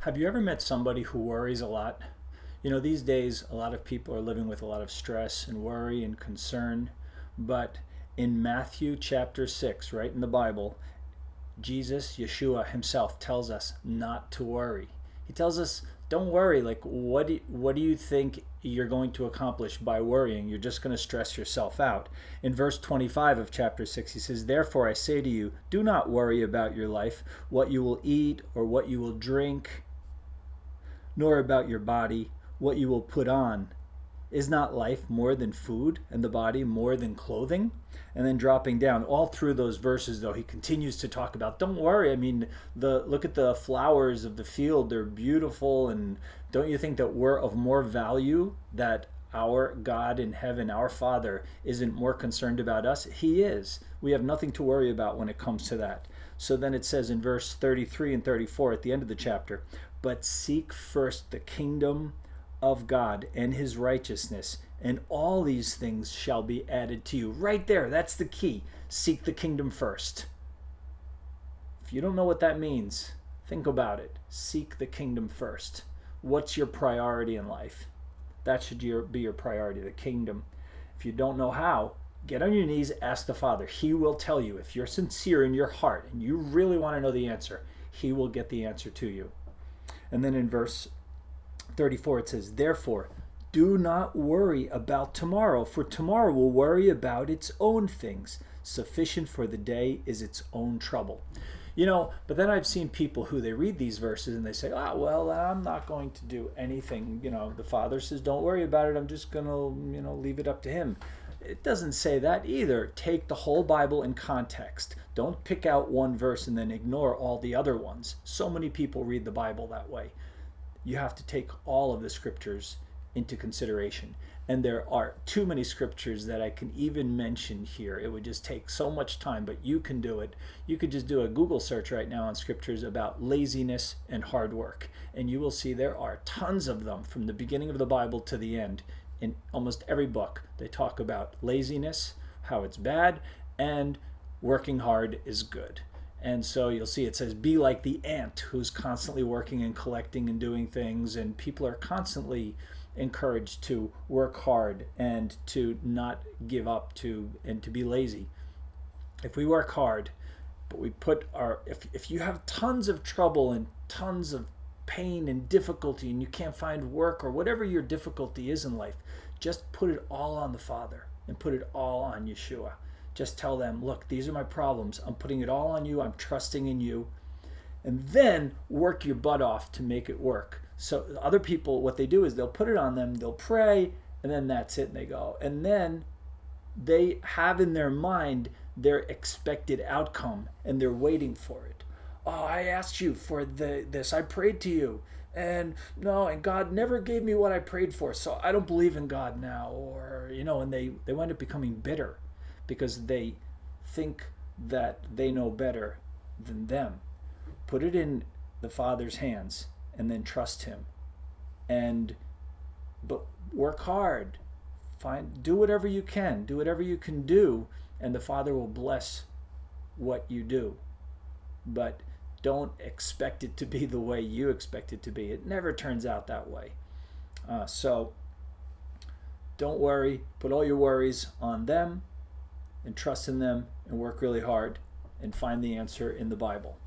Have you ever met somebody who worries a lot? These days, a lot of people are living with a lot of stress and worry and concern. But in Matthew chapter 6, right in the Bible, Jesus, Yeshua himself, tells us not to worry. He tells us, don't worry. Like, what do you think you're going to accomplish by worrying? You're just going to stress yourself out. In verse 25 of chapter 6, he says, therefore I say to you, do not worry about your life, what you will eat or what you will drink, nor about your body, what you will put on. Is not life more than food, and the body more than clothing? And then dropping down all through those verses, though, he continues to talk about, don't worry. I mean, look at the flowers of the field. They're beautiful. And don't you think that we're of more value, that our God in heaven, our Father, isn't more concerned about us? He is. We have nothing to worry about when it comes to that. So then it says in verse 33 and 34 at the end of the chapter, but seek first the kingdom of God and his righteousness, and all these things shall be added to you. Right there, that's the key. Seek the kingdom first. If you don't know what that means, think about it. Seek the kingdom first. What's your priority in life? That should be your priority, the kingdom. If you don't know how, get on your knees, ask the Father. He will tell you. If you're sincere in your heart and you really want to know the answer, he will get the answer to you. And then in verse 34 it says, therefore, do not worry about tomorrow, for tomorrow will worry about its own things. Sufficient for the day is its own trouble. But then I've seen people who they read these verses and they say, well, I'm not going to do anything. The Father says, don't worry about it. I'm just going to, leave it up to him. It doesn't say that either. Take the whole Bible in context. Don't pick out one verse and then ignore all the other ones. So many people read the Bible that way. You have to take all of the scriptures into consideration. And there are too many scriptures that I can even mention here. It would just take so much time, but you can do it. You could just do a Google search right now on scriptures about laziness and hard work, and you will see there are tons of them from the beginning of the Bible to the end. In almost every book, they talk about laziness, how it's bad, and working hard is good. And so you'll see it says, be like the ant who's constantly working and collecting and doing things. And people are constantly encouraged to work hard and to not give up and to be lazy. If we work hard, but we put if you have tons of trouble and tons of pain and difficulty and you can't find work or whatever your difficulty is in life, just put it all on the Father and put it all on Yeshua. Just tell them, look, these are my problems. I'm putting it all on you. I'm trusting in you. And then work your butt off to make it work. So other people, what they do is they'll put it on them, they'll pray, and then that's it, and they go. And then they have in their mind their expected outcome, and they're waiting for it. Oh, I asked you for this. I prayed to you. And God never gave me what I prayed for, so I don't believe in God now. Or, and they wind up becoming bitter, because they think that they know better than them. Put it in the Father's hands and then trust him. But work hard. Do whatever you can. Do whatever you can do, and the Father will bless what you do. But don't expect it to be the way you expect it to be. It never turns out that way. So don't worry. Put all your worries on them and trust in them and work really hard and find the answer in the Bible.